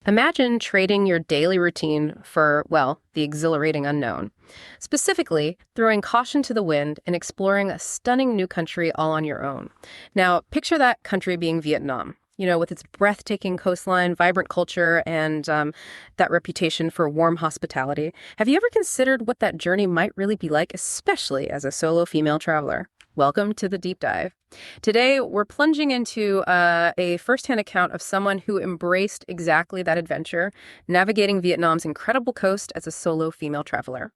Imagine trading your daily routine for, well, the exhilarating unknown. Specifically, throwing caution to the wind and exploring a stunning new country all on your own. Now, picture that country being Vietnam. With its breathtaking coastline, vibrant culture, and that reputation for warm hospitality. Have you ever considered what that journey might really be like, especially as a solo female traveler? Welcome to the deep dive. Today, we're plunging into a firsthand account of someone who embraced exactly that adventure, navigating Vietnam's incredible coast as a solo female traveler.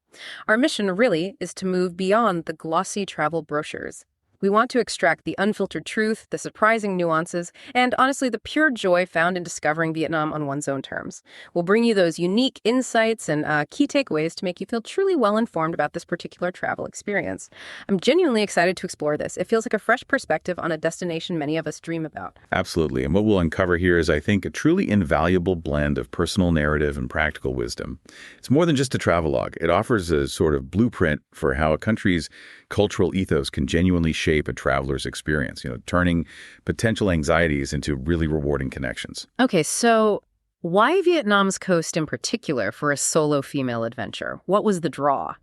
Our mission really is to move beyond the glossy travel brochures. We want to extract the unfiltered truth, the surprising nuances, and honestly, the pure joy found in discovering Vietnam on one's own terms. We'll bring you those unique insights and key takeaways to make you feel truly well-informed about this particular travel experience. I'm genuinely excited to explore this. It feels like a fresh perspective on a destination many of us dream about. Absolutely. And what we'll uncover here is, I think, a truly invaluable blend of personal narrative and practical wisdom. It's more than just a travelogue. It offers a sort of blueprint for how a country's cultural ethos can genuinely shape a traveler's experience, turning potential anxieties into really rewarding connections. Okay, so why Vietnam's coast in particular for a solo female adventure? What was the draw?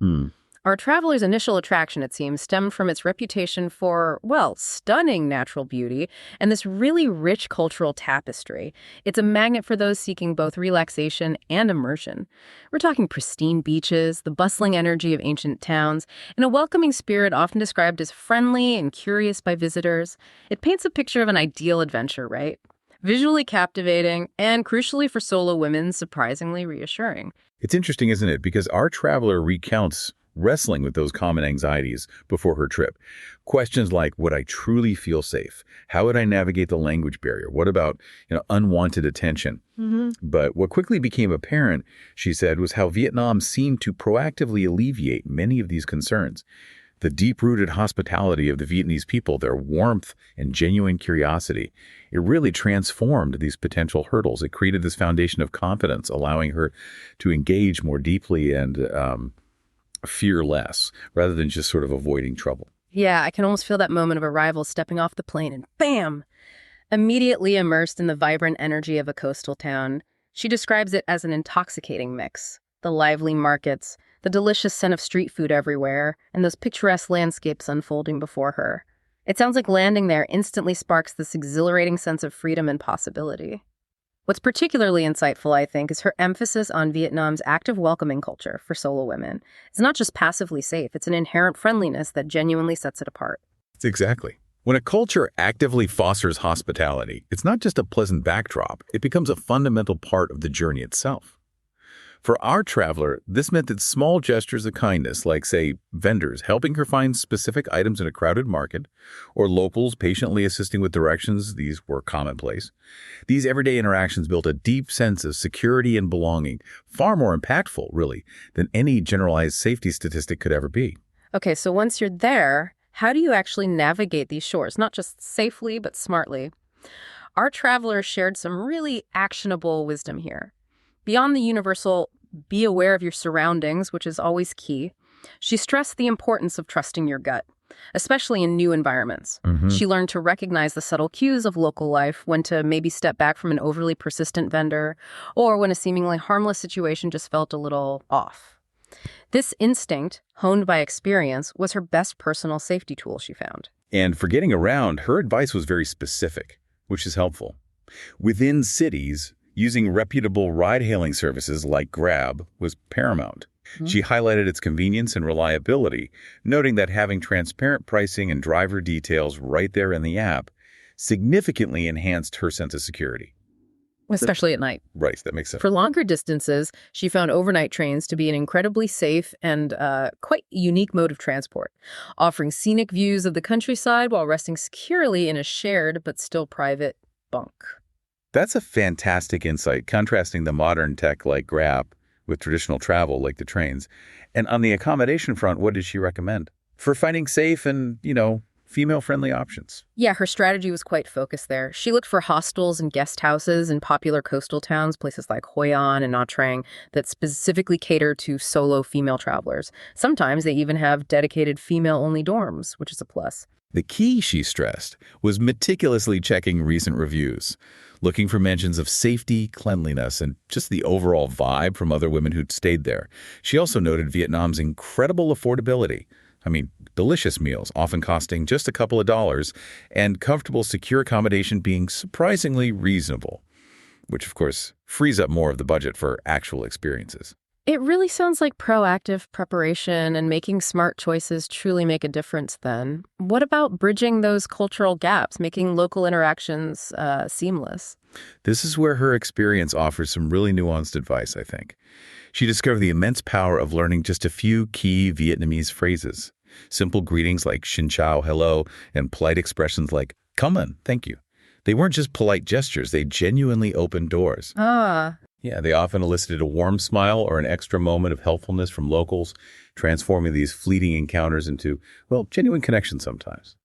Our traveler's initial attraction, it seems, stemmed from its reputation for, well, stunning natural beauty and this really rich cultural tapestry. It's a magnet for those seeking both relaxation and immersion. We're talking pristine beaches, the bustling energy of ancient towns, and a welcoming spirit often described as friendly and curious by visitors. It paints a picture of an ideal adventure, right? Visually captivating and, crucially for solo women, surprisingly reassuring. It's interesting, isn't it? Because our traveler recounts wrestling with those common anxieties before her trip. Questions like, would I truly feel safe? How would I navigate the language barrier? What about, unwanted attention? But what quickly became apparent, she said, was how Vietnam seemed to proactively alleviate many of these concerns. The deep-rooted hospitality of the Vietnamese people, their warmth and genuine curiosity, it really transformed these potential hurdles. It created this foundation of confidence, allowing her to engage more deeply and fear less, rather than just sort of avoiding trouble. Yeah, I can almost feel that moment of arrival, stepping off the plane and bam! Immediately immersed in the vibrant energy of a coastal town. She describes it as an intoxicating mix. The lively markets, the delicious scent of street food everywhere, and those picturesque landscapes unfolding before her. It sounds like landing there instantly sparks this exhilarating sense of freedom and possibility. What's particularly insightful, I think, is her emphasis on Vietnam's active welcoming culture for solo women. It's not just passively safe, it's an inherent friendliness that genuinely sets it apart. Exactly. When a culture actively fosters hospitality, it's not just a pleasant backdrop, it becomes a fundamental part of the journey itself. For our traveler, this meant that small gestures of kindness, like, say, vendors helping her find specific items in a crowded market, or locals patiently assisting with directions, these were commonplace. These everyday interactions built a deep sense of security and belonging, far more impactful, really, than any generalized safety statistic could ever be. Okay, so once you're there, how do you actually navigate these shores? Not just safely, but smartly. Our traveler shared some really actionable wisdom here. Beyond the universal, be aware of your surroundings, which is always key, she stressed the importance of trusting your gut, especially in new environments. She learned to recognize the subtle cues of local life, when to maybe step back from an overly persistent vendor, or when a seemingly harmless situation just felt a little off. This instinct, honed by experience, was her best personal safety tool, she found. And for getting around, her advice was very specific, which is helpful. Within cities, using reputable ride-hailing services like Grab was paramount. She highlighted its convenience and reliability, noting that having transparent pricing and driver details right there in the app significantly enhanced her sense of security. Especially at night. Right, that makes sense. For longer distances, she found overnight trains to be an incredibly safe and quite unique mode of transport, offering scenic views of the countryside while resting securely in a shared but still private bunk. That's a fantastic insight, contrasting the modern tech like Grab with traditional travel like the trains. And on the accommodation front, what did she recommend for finding safe and, female-friendly options? Yeah, her strategy was quite focused there. She looked for hostels and guest houses in popular coastal towns, places like Hoi An and Nha Trang, that specifically cater to solo female travelers. Sometimes they even have dedicated female-only dorms, which is a plus. The key, she stressed, was meticulously checking recent reviews. looking for mentions of safety, cleanliness, and just the overall vibe from other women who'd stayed there. She also noted Vietnam's incredible affordability. I mean, delicious meals, often costing just a couple of dollars, and comfortable, secure accommodation being surprisingly reasonable, which, of course, frees up more of the budget for actual experiences. It really sounds like proactive preparation and making smart choices truly make a difference then. What about bridging those cultural gaps, making local interactions seamless? This is where her experience offers some really nuanced advice, I think. She discovered the immense power of learning just a few key Vietnamese phrases. Simple greetings like xin chào, hello, and polite expressions like come on, thank you. They weren't just polite gestures, they genuinely opened doors. Ah, Yeah, they often elicited a warm smile or an extra moment of helpfulness from locals, transforming these fleeting encounters into, well, genuine connections sometimes.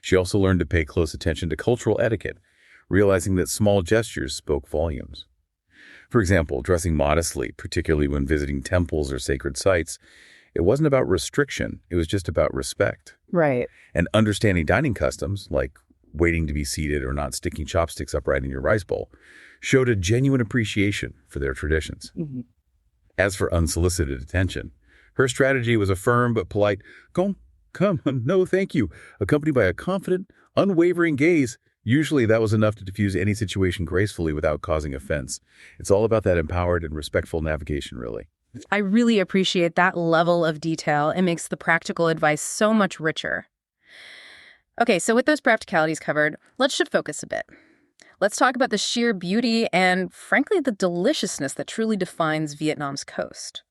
She also learned to pay close attention to cultural etiquette, realizing that small gestures spoke volumes. For example, dressing modestly, particularly when visiting temples or sacred sites, it wasn't about restriction, it was just about respect. right. And understanding dining customs, like waiting to be seated or not sticking chopsticks upright in your rice bowl, showed a genuine appreciation for their traditions. Mhm. As for unsolicited attention, her strategy was a firm but polite, come, no thank you, accompanied by a confident, unwavering gaze. Usually that was enough to diffuse any situation gracefully without causing offense. It's all about that empowered and respectful navigation, really. I really appreciate that level of detail. It makes the practical advice so much richer. Okay, so with those practicalities covered, let's shift focus a bit. Let's talk about the sheer beauty and, frankly, the deliciousness that truly defines Vietnam's coast.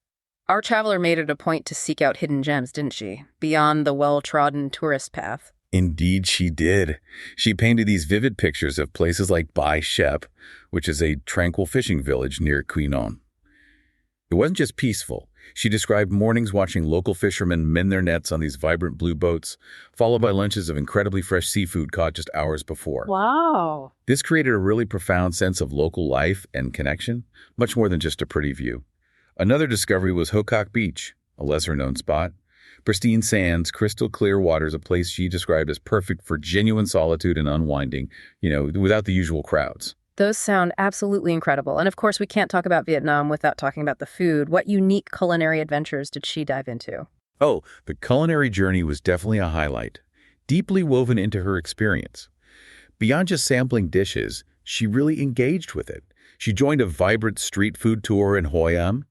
Our traveler made it a point to seek out hidden gems, didn't she? Beyond the well-trodden tourist path. Indeed, she did. She painted these vivid pictures of places like Bai Shep, which is a tranquil fishing village near Quy Nhon. It wasn't just peaceful. She described mornings watching local fishermen mend their nets on these vibrant blue boats, followed by lunches of incredibly fresh seafood caught just hours before. Wow. This created a really profound sense of local life and connection, much more than just a pretty view. Another discovery was Ho Coc Beach, a lesser-known spot. Pristine sands, crystal clear waters, a place she described as perfect for genuine solitude and unwinding, without the usual crowds. Those sound absolutely incredible. And of course, we can't talk about Vietnam without talking about the food. What unique culinary adventures did she dive into? Oh, the culinary journey was definitely a highlight, deeply woven into her experience. Beyond just sampling dishes, she really engaged with it. She joined a vibrant street food tour in Hoi An,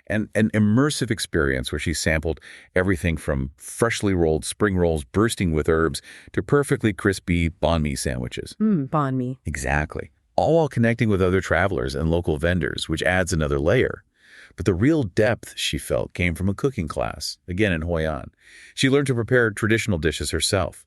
and an immersive experience where she sampled everything from freshly rolled spring rolls bursting with herbs to perfectly crispy banh mi sandwiches. Banh mi. Exactly. All while connecting with other travelers and local vendors, which adds another layer. But the real depth, she felt, came from a cooking class, again in Hoi An. She learned to prepare traditional dishes herself.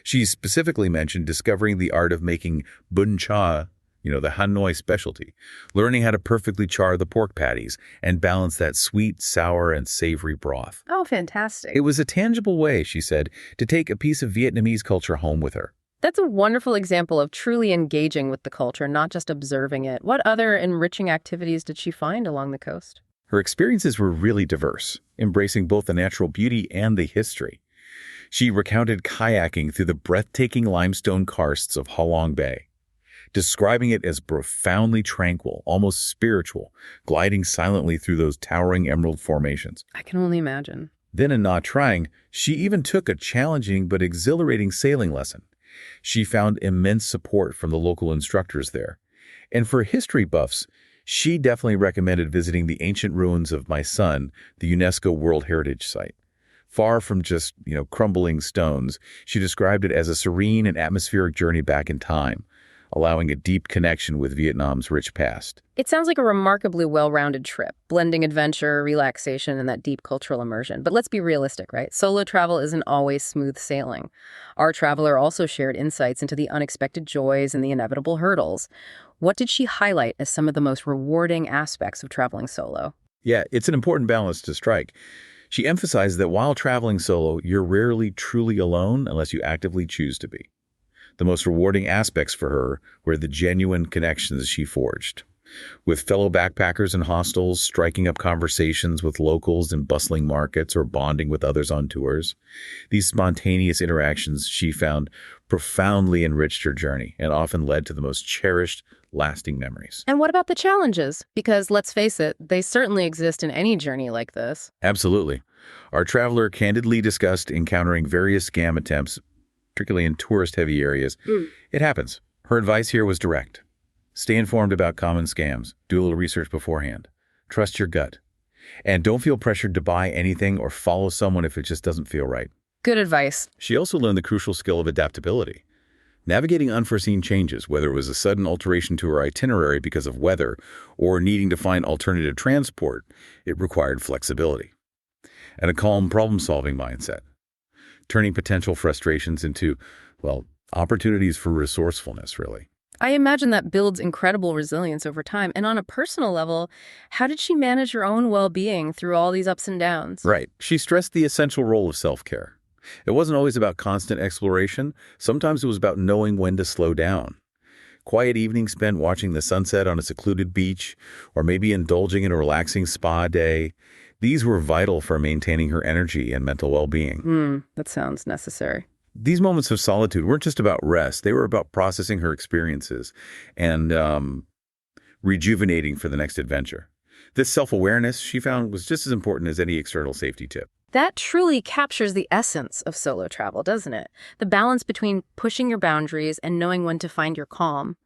She specifically mentioned discovering the art of making bun cha, the Hanoi specialty, learning how to perfectly char the pork patties and balance that sweet, sour, and savory broth. Oh, fantastic. It was a tangible way, she said, to take a piece of Vietnamese culture home with her. That's a wonderful example of truly engaging with the culture, not just observing it. What other enriching activities did she find along the coast? Her experiences were really diverse, embracing both the natural beauty and the history. She recounted kayaking through the breathtaking limestone karsts of Ha Long Bay, describing it as profoundly tranquil, almost spiritual, gliding silently through those towering emerald formations. I can only imagine. Then, in not trying, she even took a challenging but exhilarating sailing lesson. She found immense support from the local instructors there. And for history buffs, she definitely recommended visiting the ancient ruins of Mai Son, the UNESCO World Heritage Site. Far from just, crumbling stones, she described it as a serene and atmospheric journey back in time, allowing a deep connection with Vietnam's rich past. It sounds like a remarkably well-rounded trip, blending adventure, relaxation, and that deep cultural immersion. But let's be realistic, right? Solo travel isn't always smooth sailing. Our traveler also shared insights into the unexpected joys and the inevitable hurdles. What did she highlight as some of the most rewarding aspects of traveling solo? Yeah, it's an important balance to strike. She emphasized that while traveling solo, you're rarely truly alone unless you actively choose to be. The most rewarding aspects for her were the genuine connections she forged. With fellow backpackers in hostels, striking up conversations with locals in bustling markets, or bonding with others on tours. These spontaneous interactions, she found, profoundly enriched her journey and often led to the most cherished, lasting memories. And what about the challenges? Because let's face it, they certainly exist in any journey like this. Absolutely. Our traveler candidly discussed encountering various scam attempts, particularly in tourist-heavy areas. It happens. Her advice here was direct. Stay informed about common scams. Do a little research beforehand. Trust your gut. And don't feel pressured to buy anything or follow someone if it just doesn't feel right. Good advice. She also learned the crucial skill of adaptability. Navigating unforeseen changes, whether it was a sudden alteration to her itinerary because of weather or needing to find alternative transport, it required flexibility and a calm problem-solving mindset, turning potential frustrations into, well, opportunities for resourcefulness, really. I imagine that builds incredible resilience over time. And on a personal level, how did she manage her own well-being through all these ups and downs? Right. She stressed the essential role of self-care. It wasn't always about constant exploration. Sometimes it was about knowing when to slow down. Quiet evenings spent watching the sunset on a secluded beach, or maybe indulging in a relaxing spa day. These were vital for maintaining her energy and mental well-being. That sounds necessary. These moments of solitude weren't just about rest. They were about processing her experiences and rejuvenating for the next adventure. This self-awareness, she found, was just as important as any external safety tip. That truly captures the essence of solo travel, doesn't it? The balance between pushing your boundaries and knowing when to find your calm.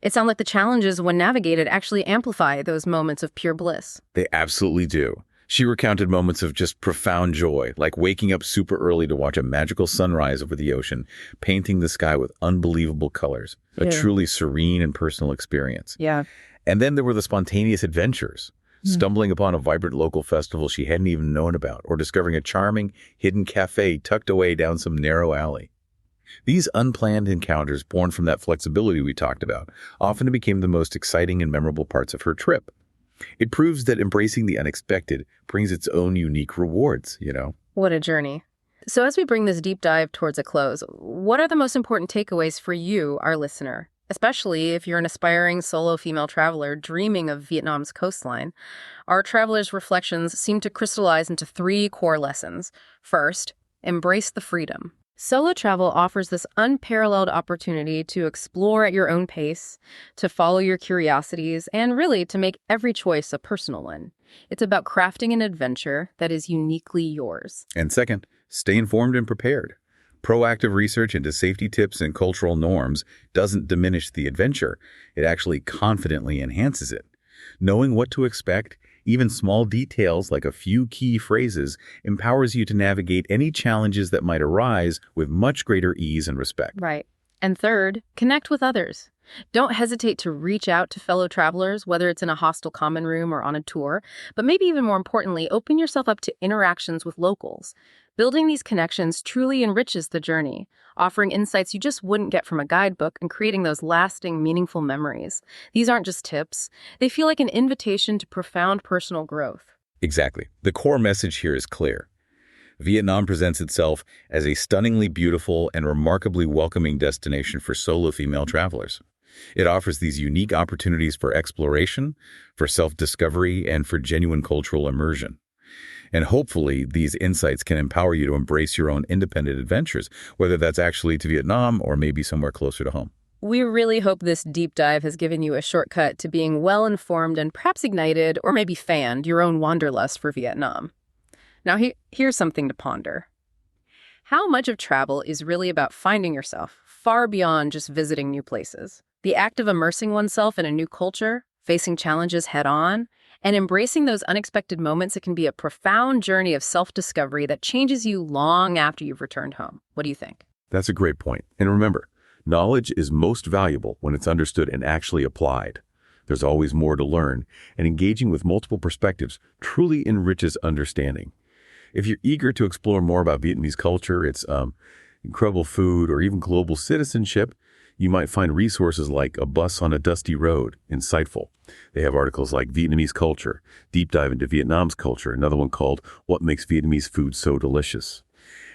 It sounds like the challenges, when navigated, actually amplify those moments of pure bliss. They absolutely do. She recounted moments of just profound joy, like waking up super early to watch a magical sunrise over the ocean, painting the sky with unbelievable colors. A truly serene and personal experience. Yeah. And then there were the spontaneous adventures. Stumbling upon a vibrant local festival she hadn't even known about, or discovering a charming, hidden cafe tucked away down some narrow alley. These unplanned encounters, born from that flexibility we talked about, often became the most exciting and memorable parts of her trip. It proves that embracing the unexpected brings its own unique rewards, you know? What a journey. So as we bring this deep dive towards a close, what are the most important takeaways for you, our listener? Especially if you're an aspiring solo female traveler dreaming of Vietnam's coastline. Our traveler's reflections seem to crystallize into 3 core lessons. First, embrace the freedom. Solo travel offers this unparalleled opportunity to explore at your own pace, to follow your curiosities, and really to make every choice a personal one. It's about crafting an adventure that is uniquely yours. And second, stay informed and prepared. Proactive research into safety tips and cultural norms doesn't diminish the adventure. It actually confidently enhances it. Knowing what to expect, even small details like a few key phrases, empowers you to navigate any challenges that might arise with much greater ease and respect. Right. And third, connect with others. Don't hesitate to reach out to fellow travelers, whether it's in a hostel common room or on a tour. But maybe even more importantly, open yourself up to interactions with locals. Building these connections truly enriches the journey, offering insights you just wouldn't get from a guidebook and creating those lasting, meaningful memories. These aren't just tips. They feel like an invitation to profound personal growth. Exactly. The core message here is clear. Vietnam presents itself as a stunningly beautiful and remarkably welcoming destination for solo female travelers. It offers these unique opportunities for exploration, for self-discovery, and for genuine cultural immersion. And hopefully, these insights can empower you to embrace your own independent adventures, whether that's actually to Vietnam or maybe somewhere closer to home. We really hope this deep dive has given you a shortcut to being well-informed and perhaps ignited or maybe fanned your own wanderlust for Vietnam. Now, here's something to ponder. How much of travel is really about finding yourself, far beyond just visiting new places? The act of immersing oneself in a new culture, facing challenges head-on, and embracing those unexpected moments, it can be a profound journey of self-discovery that changes you long after you've returned home. What do you think? That's a great point. And remember, knowledge is most valuable when it's understood and actually applied. There's always more to learn, and engaging with multiple perspectives truly enriches understanding. If you're eager to explore more about Vietnamese culture, its incredible food, or even global citizenship, you might find resources like A Bus on a Dusty Road insightful. They have articles like Vietnamese Culture, Deep Dive into Vietnam's Culture, another one called What Makes Vietnamese Food So Delicious,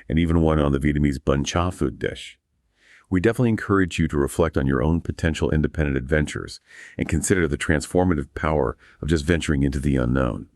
and even one on the Vietnamese bun cha food dish. We definitely encourage you to reflect on your own potential independent adventures and consider the transformative power of just venturing into the unknown.